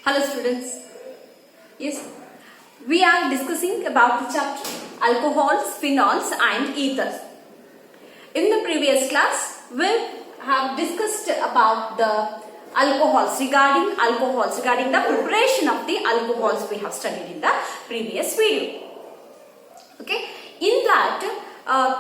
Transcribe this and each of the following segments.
Hello students. Yes, we are discussing about the chapter alcohols, phenols and ethers. In the previous class, we have discussed about the regarding the preparation of the alcohols we have studied in the previous video. Okay, in that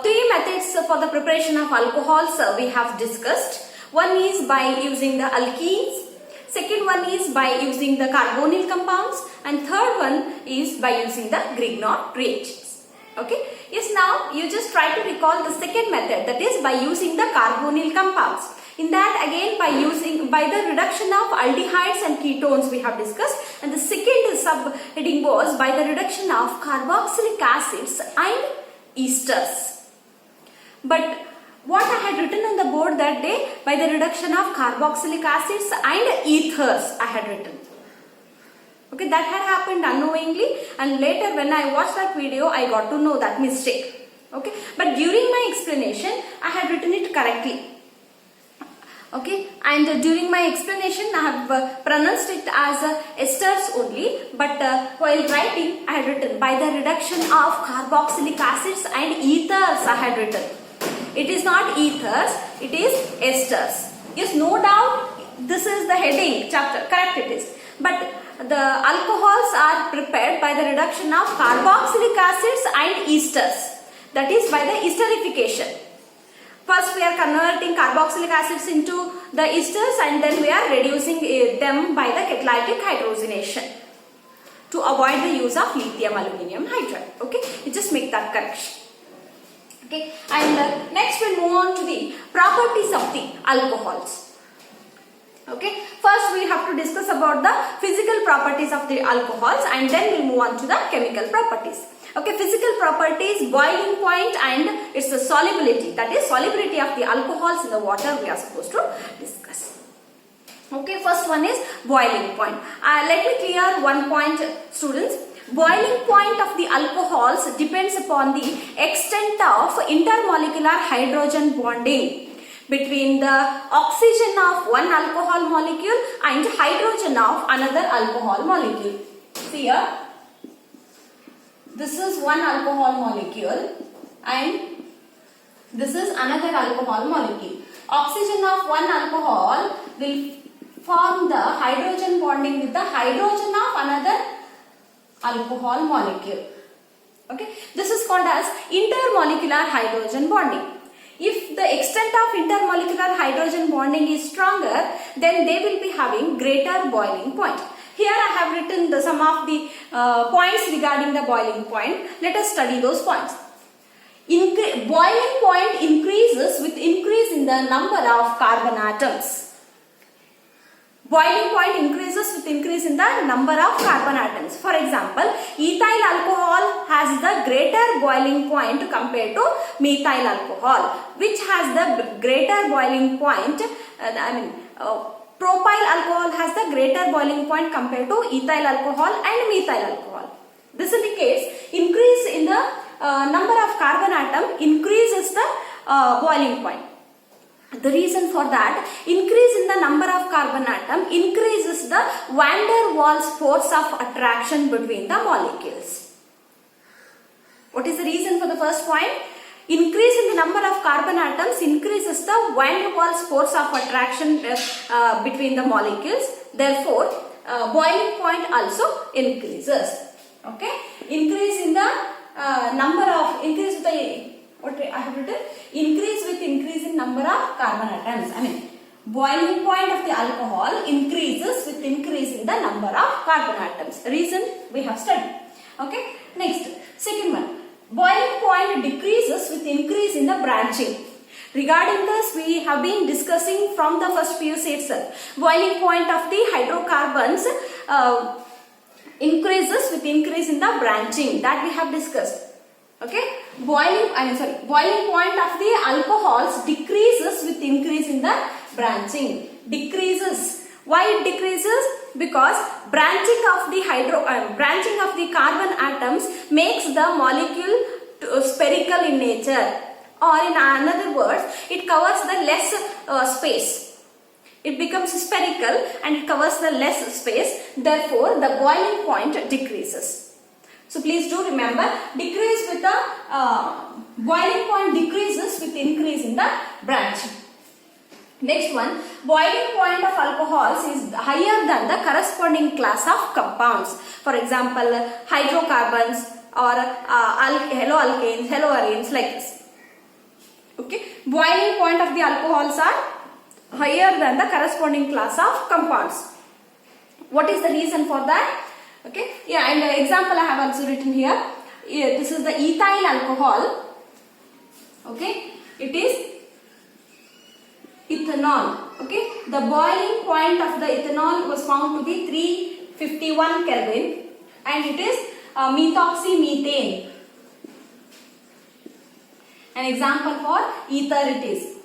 three methods for the preparation of alcohols we have discussed. One is by using the alkenes. Second one is by using the carbonyl compounds, and third one is by using the Grignard reagents. Okay. Yes, now you just try to recall the second method, that is by using the carbonyl compounds. In that again by the reduction of aldehydes and ketones we have discussed, and the second subheading was by the reduction of carboxylic acids and esters. But what I had written on the board that day, by the reduction of carboxylic acids and ethers I had written. Okay, that had happened unknowingly, and later when I watched that video I got to know that mistake. Okay, but during my explanation I had written it correctly. Okay, and during my explanation I have pronounced it as esters only, but while writing I had written by the reduction of carboxylic acids and ethers I had written. It is not ethers, it is esters. Yes, no doubt this is the heading chapter, correct it is. But the alcohols are prepared by the reduction of carboxylic acids and esters. That is by the esterification. First we are converting carboxylic acids into the esters, and then we are reducing them by the catalytic hydrogenation to avoid the use of lithium aluminium hydride. Okay, you just make that correction. Okay, and next we'll move on to the properties of the alcohols. Okay, first we have to discuss about the physical properties of the alcohols, and then we'll move on to the chemical properties. Okay, physical properties, boiling point and its solubility, that is solubility of the alcohols in the water we are supposed to discuss. Okay, first one is boiling point. Let me clear one point, students. Boiling point of the alcohols depends upon the extent of intermolecular hydrogen bonding between the oxygen of one alcohol molecule and hydrogen of another alcohol molecule. See here, this is one alcohol molecule and this is another alcohol molecule. Oxygen of one alcohol will form the hydrogen bonding with the hydrogen of another alcohol molecule. Okay, this is called as intermolecular hydrogen bonding. If the extent of intermolecular hydrogen bonding is stronger, then they will be having greater boiling point. Here I have written some of the points regarding the boiling point. Let us study those points. Boiling point increases with increase in the number of carbon atoms. Boiling point increases with increase in the number of carbon atoms. For example, ethyl alcohol has the greater boiling point compared to methyl alcohol, which has the greater boiling point. Propyl alcohol has the greater boiling point compared to ethyl alcohol and methyl alcohol. This is the case. Increase in the number of carbon atom increases the boiling point. The reason for that, increase in the number of carbon atom increases the van der Waals force of attraction between the molecules. What is the reason for the first point? Increase in the number of carbon atoms increases the van der Waals force of attraction between the molecules. Therefore, boiling point also increases. Okay, increase in the increase with increase in number of carbon atoms. Boiling point of the alcohol increases with increase in the number of carbon atoms. Reason we have studied. Okay. Next, second one. Boiling point decreases with increase in the branching. Regarding this, we have been discussing from the first PUC itself. Boiling point of the hydrocarbons increases with increase in the branching, that we have discussed. Okay, boiling point of the alcohols decreases with increase in the branching. Decreases. Why it decreases? Because branching of the carbon atoms makes the molecule spherical in nature, or in another words, it covers the less space. It becomes spherical and it covers the less space. Therefore, the boiling point decreases. So please do remember, decrease with the boiling point decreases with increase in the branching. Next one, boiling point of alcohols is higher than the corresponding class of compounds. For example, hydrocarbons or haloalkanes, haloarenes, like this. Okay, boiling point of the alcohols are higher than the corresponding class of compounds. What is the reason for that? Okay, yeah, and the example I have also written here. This is the ethyl alcohol. Okay, it is ethanol. Okay, the boiling point of the ethanol was found to be 351 Kelvin, and it is methoxymethane. An example for ether it is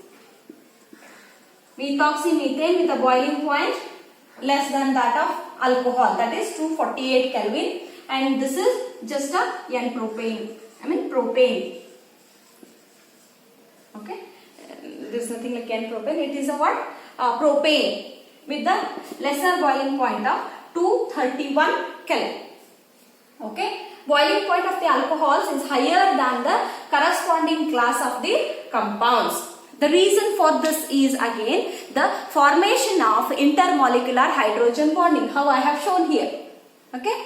methoxymethane with a boiling point less than that of alcohol, that is 248 Kelvin, and this is just a N-propane. Propane. Okay, there is nothing like N-propane. It is a what? Propane with the lesser boiling point of 231 Kelvin. Okay, boiling point of the alcohols is higher than the corresponding class of the compounds. The reason for this is again the formation of intermolecular hydrogen bonding, how I have shown here. Okay,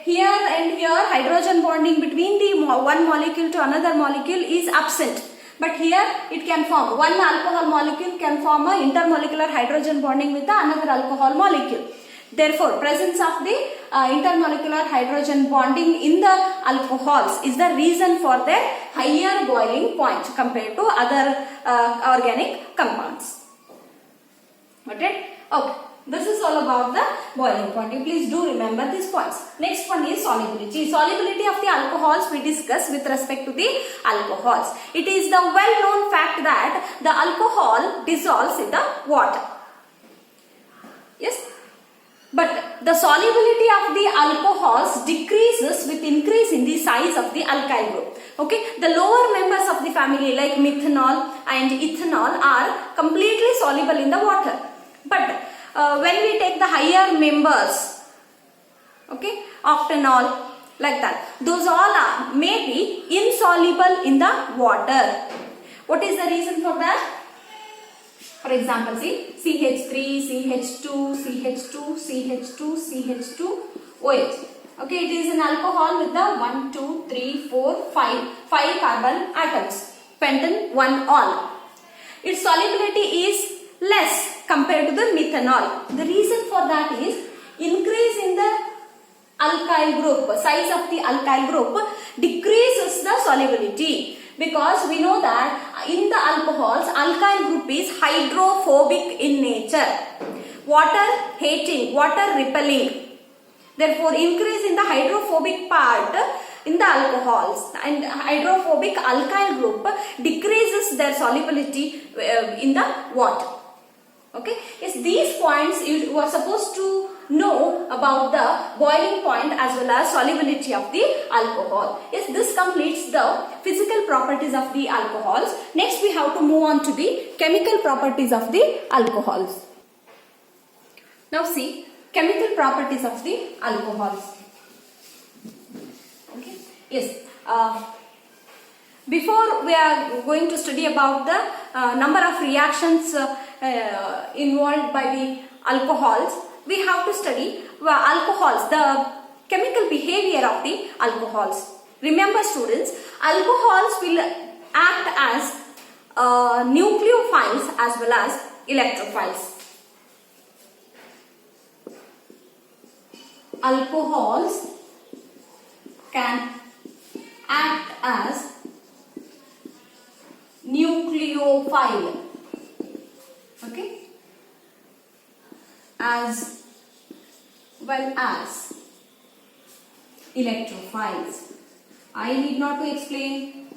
here and here hydrogen bonding between the one molecule to another molecule is absent, but here it can form. One alcohol molecule can form a intermolecular hydrogen bonding with another alcohol molecule. Therefore, presence of the intermolecular hydrogen bonding in the alcohols is the reason for their higher boiling point compared to other organic compounds. Okay? Okay. This is all about the boiling point. You please do remember these points. Next one is solubility. Solubility of the alcohols we discuss with respect to the alcohols. It is the well-known fact that the alcohol dissolves in the water. Yes? But the solubility of the alcohols decreases with increase in the size of the alkyl group. Okay, the lower members of the family like methanol and ethanol are completely soluble in the water. But when we take the higher members, okay, octanol, like that, those all are may be insoluble in the water. What is the reason for that? For example, see, CH3, CH2, CH2, CH2, CH2, OH. Okay, it is an alcohol with the 1, 2, 3, 4, 5 carbon atoms, pentan 1 all. Its solubility is less compared to the methanol. The reason for that is increase in the alkyl group, size of the alkyl group decreases the solubility. Because we know that in the alcohols, alkyl group is hydrophobic in nature, water hating, water repelling. Therefore, increase in the hydrophobic part in the alcohols and hydrophobic alkyl group decreases their solubility in the water. Okay, yes, these points you are supposed to know about the boiling point as well as solubility of the alcohol. Yes, this completes the physical properties of the alcohols. Next we have to move on to the chemical properties of the alcohols. Now see, chemical properties of the alcohols. Okay, yes. Before we are going to study about the number of reactions involved by the alcohols, we have to study alcohols, the chemical behavior of the alcohols. Remember students, alcohols will act as nucleophiles as well as electrophiles. Alcohols can act as nucleophile, okay, as well as electrophiles. I need not to explain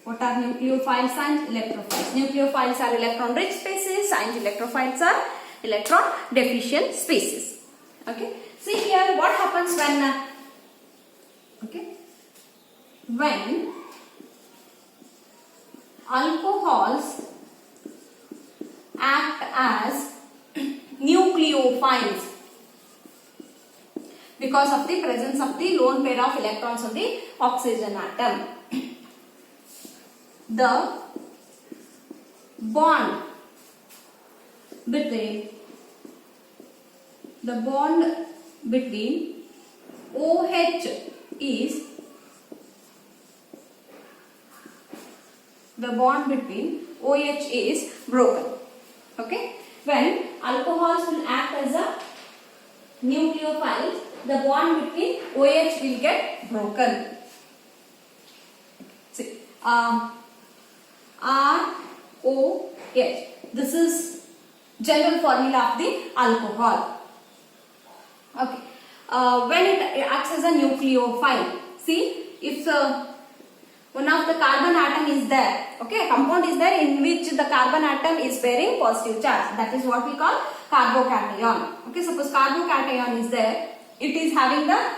what are nucleophiles and electrophiles. Nucleophiles are electron rich species and electrophiles are electron deficient species. Okay, see here what happens when alcohols act as nucleophiles because of the presence of the lone pair of electrons of the oxygen atom. The bond between OH is broken. Okay, when alcohols will act as a nucleophile, the bond between OH will get broken. See, ROH. This is general formula of the alcohol. Okay, when it acts as a nucleophile, see, if one of the carbon atom is there, okay, a compound is there in which the carbon atom is bearing positive charge, that is what we call carbocation. Okay, suppose carbocation is there, it is having the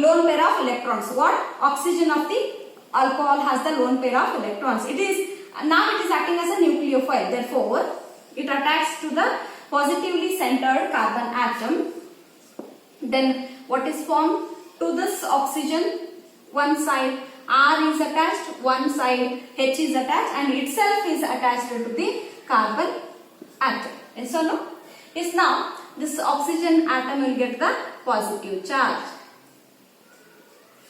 lone pair of electrons. What? Oxygen of the alcohol has the lone pair of electrons. It is acting as a nucleophile, therefore it attacks to the positively centered carbon atom. Then what is formed? To this oxygen, one side R is attached, one side H is attached, and itself is attached to the carbon atom. Yes or no? Yes, now this oxygen atom will get the positive charge.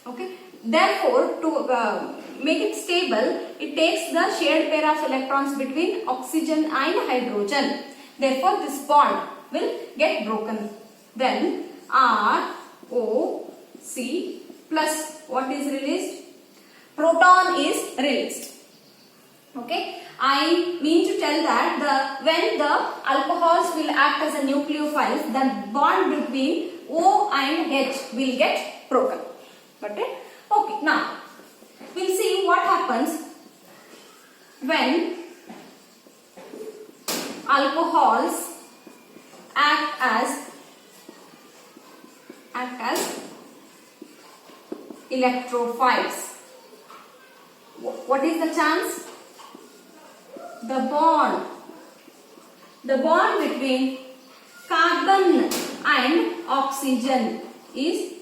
Okay. Therefore, to make it stable, it takes the shared pair of electrons between oxygen and hydrogen. Therefore, this bond will get broken. Then ROC plus what is released? Proton is released. Okay, I mean to tell that when the alcohols will act as a nucleophiles, the bond between O and H will get broken. Got it? Okay, now we'll see what happens when alcohols act as electrophiles. What is the chance? The bond between carbon and oxygen is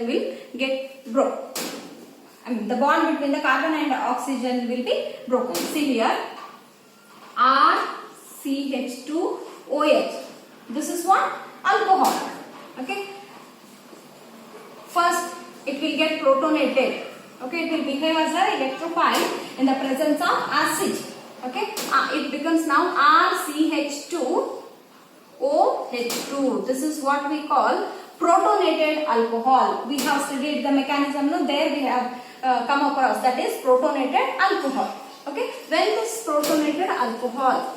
will get broken. The bond between the carbon and oxygen will be broken. See here, RCH2OH. This is what? Alcohol. Okay. First, it will get protonated. Okay, it will behave as an electrophile in the presence of acid. Okay, it becomes now RCH2OH2. This is what we call protonated alcohol. We have studied the mechanism. No, there we have come across, that is protonated alcohol. Okay, when this protonated alcohol,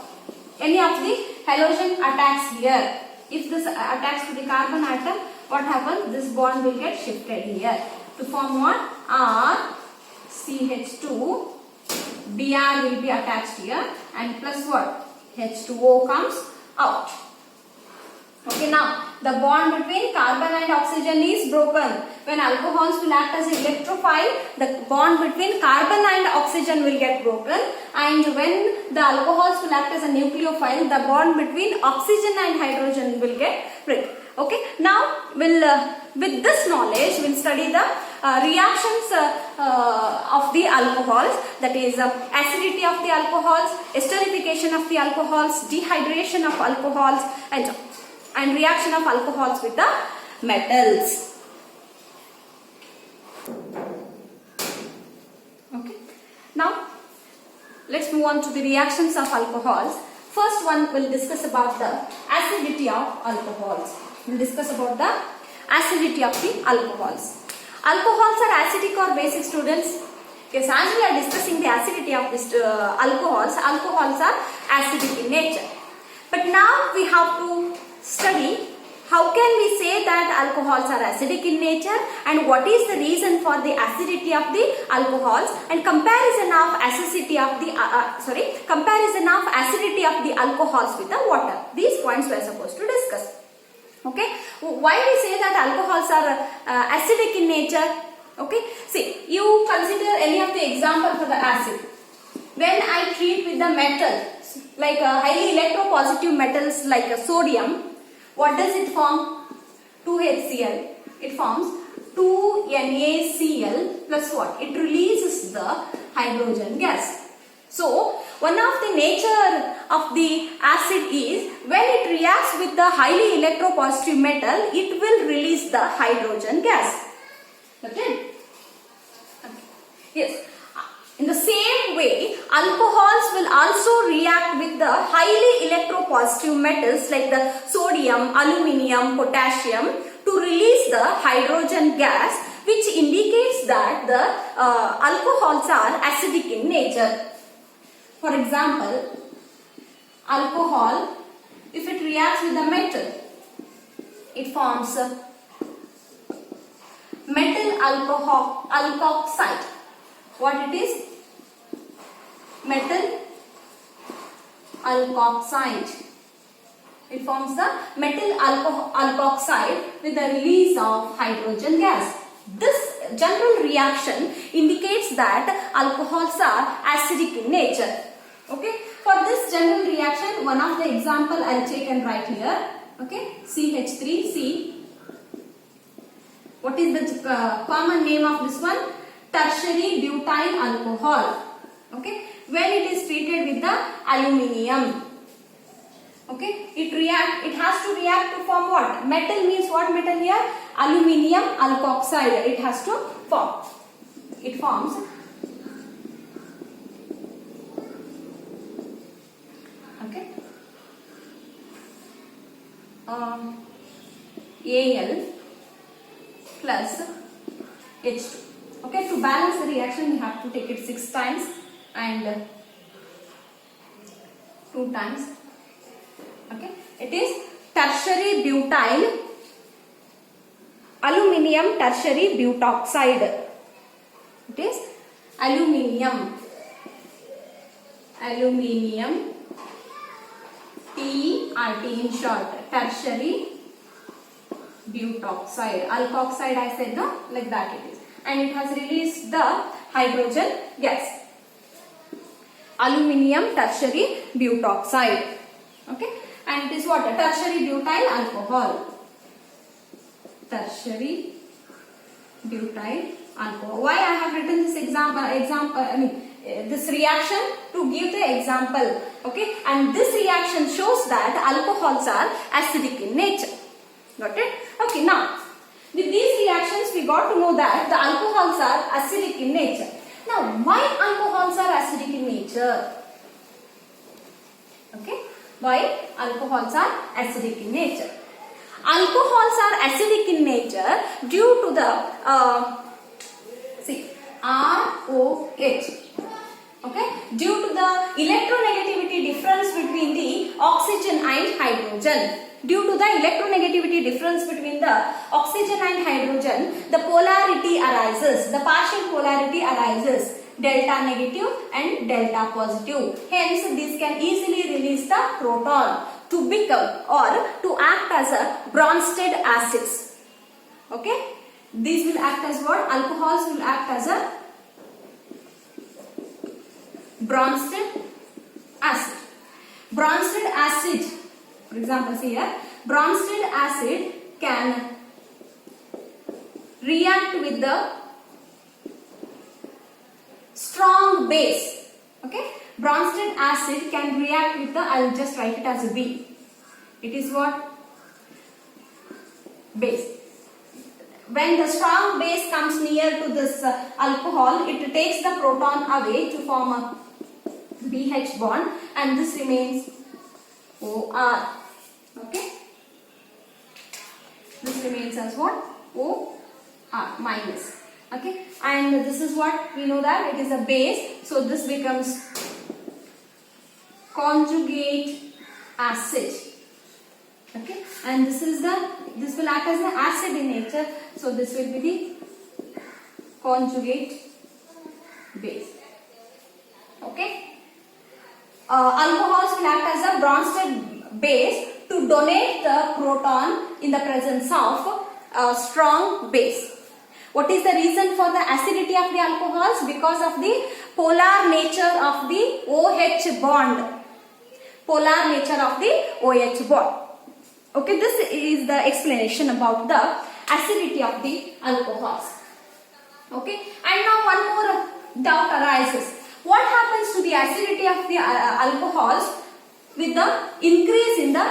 any of the halogen attacks here, if this attacks to the carbon atom, what happens? This bond will get shifted here to form what? RCH2, Br will be attached here, and plus what? H2O comes out. Okay, now the bond between carbon and oxygen is broken. When alcohols will act as an electrophile, the bond between carbon and oxygen will get broken, and when the alcohols will act as a nucleophile, the bond between oxygen and hydrogen will get broken. Okay, now with this knowledge we'll study the reactions of the alcohols, that is acidity of the alcohols, esterification of the alcohols, dehydration of alcohols, and reaction of alcohols with the metals. Okay, now let's move on to the reactions of alcohols. First one will discuss about the acidity of alcohols. We'll discuss about the acidity of the alcohols. Alcohols are acidic or basic, students? Yes, as we are discussing the acidity of this alcohols are acidic in nature. But now we have to study how can we say that alcohols are acidic in nature, and what is the reason for the acidity of the alcohols, and comparison of acidity of the alcohols with the water. These points we are supposed to discuss. Okay, why we say that alcohols are acidic in nature? Okay, see, you consider any of the example for the acid. when I treat with the metal, like highly electropositive metals like sodium, what does it form? 2HCl. It forms 2NaCl plus what? It releases the hydrogen gas. So, one of the nature of the acid is when it reacts with the highly electropositive metal, it will release the hydrogen gas. Okay? Yes. In the same way, alcohols will also react with the highly electropositive metals like the sodium, aluminium, potassium to release the hydrogen gas, which indicates that the alcohols are acidic in nature. For example, alcohol, if it reacts with the metal, it forms metal alkoxide. What it is? Metal alkoxide. It forms the metal alkoxide with the release of hydrogen gas. This general reaction indicates that alcohols are acidic in nature. Okay. For this general reaction, one of the example I will take and write here. Okay. CH3C. What is the common name of this one? Tertiary butyl alcohol. Okay. When it is treated with the aluminium. Okay. It has to react to form what? Metal means what metal here? Aluminium alkoxide. It has to form. It forms okay. Al plus H2. Okay, to balance the reaction, we have to take it 6 times and 2 times. Okay, it is tertiary butyl aluminium tertiary butoxide. It is aluminium TRT in short, tertiary butoxide. Alkoxide I said, no, like that it is. And it has released the hydrogen gas. Aluminium tertiary butoxide. Okay, and it is what? Tertiary butyl alcohol. Tertiary butyl alcohol. Why I have written this this reaction? To give the example. Okay, and this reaction shows that alcohols are acidic in nature. Got it? Okay, now with these reactions we got to know that the alcohols are acidic in nature. Now, why alcohols are acidic in nature? Okay, why alcohols are acidic in nature? Alcohols are acidic in nature due to the ROH. Okay, due to the electronegativity difference between the oxygen and hydrogen. Due to the electronegativity difference between the oxygen and hydrogen, the polarity arises, the partial polarity arises, delta negative and delta positive. Hence, this can easily release the proton to become or to act as a Bronsted acids. Okay, these will act as what? Alcohols will act as a Bronsted acid. Bronsted acid, for example, see here, Bronsted acid can react with the strong base. Okay, Bronsted acid can react with the, I will just write it as a B. It is what? Base. When the strong base comes near to this alcohol, it takes the proton away to form a BH bond, and this remains OR. Okay, this remains as what? OR minus. Okay, and this is what we know that it is a base, so this becomes conjugate acid. Okay, and this will act as an acid in nature, so this will be the conjugate base. Okay, alcohols will act as a Bronsted base to donate the proton in the presence of a strong base. What is the reason for the acidity of the alcohols? Because of the polar nature of the OH bond. Polar nature of the OH bond. Okay, this is the explanation about the acidity of the alcohols. Okay, and now one more doubt arises. What happens to the acidity of the alcohols with the increase in the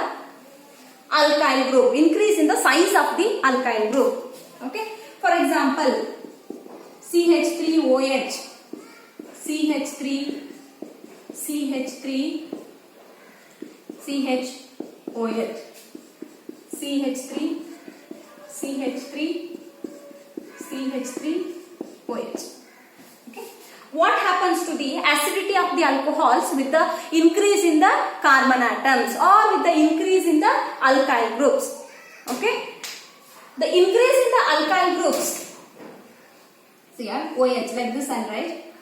alkyl group, increase in the size of the alkyl group? Okay, for example, CH3OH, CH3, CH3, CHOH, CH3, CH3, CH3OH. Okay. What happens to the acidity of the alcohols with the increase in the carbon atoms or with the increase in the alkyl groups? Okay. The increase in the alkyl groups, see here, OH, like this I'll write.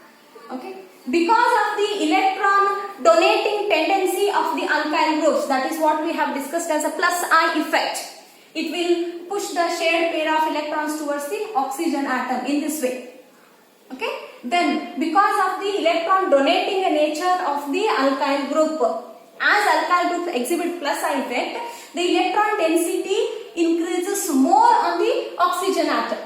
Okay. Because of the electron donating tendency of the alkyl groups, that is what we have discussed as a plus I effect. It will push the shared pair of electrons towards the oxygen atom in this way. Okay. Then because of the electron donating nature of the alkyl group, as alkyl group exhibit plus I effect, the electron density increases more on the oxygen atom.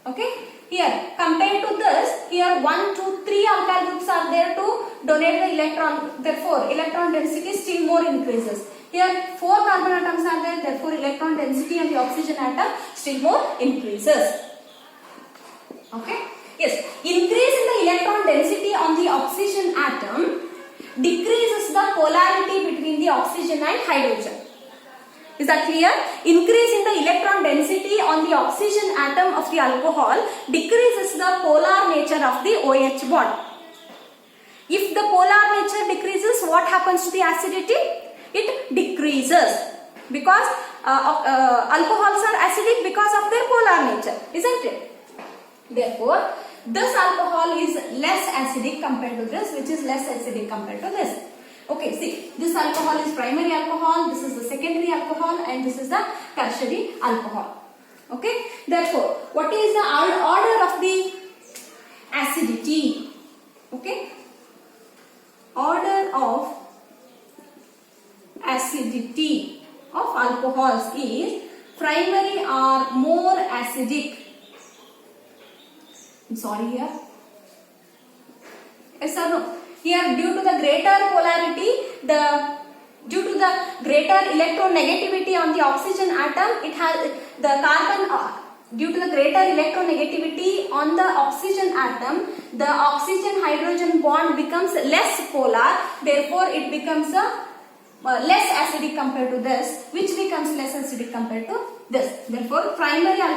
Okay. Here, compared to this, here 1, 2, 3 alkyl groups are there to donate the electron. Therefore, electron density still more increases. Here, 4 carbon atoms are there. Therefore, electron density on the oxygen atom still more increases. Okay. Yes, increase in the electron density on the oxygen atom decreases the polarity between the oxygen and hydrogen. Is that clear? Increase in the electron density on the oxygen atom of the alcohol decreases the polar nature of the OH bond. If the polar nature decreases, what happens to the acidity? It decreases because alcohols are acidic because of their polar nature, isn't it? Therefore, this alcohol is less acidic compared to this, which is less acidic compared to this. Okay, see, this alcohol is primary alcohol, this is the secondary alcohol, and this is the tertiary alcohol. Okay, therefore, what is the order of the acidity? Okay, order of acidity of alcohols is primary are more acidic. I'm sorry here. Yes or no? Here, due to the greater polarity, due to the greater electronegativity on the oxygen atom, it has the carbon. Due to the greater electronegativity on the oxygen atom, the oxygen-hydrogen bond becomes less polar. Therefore, it becomes a less acidic compared to this, which becomes less acidic compared to this. Therefore, primary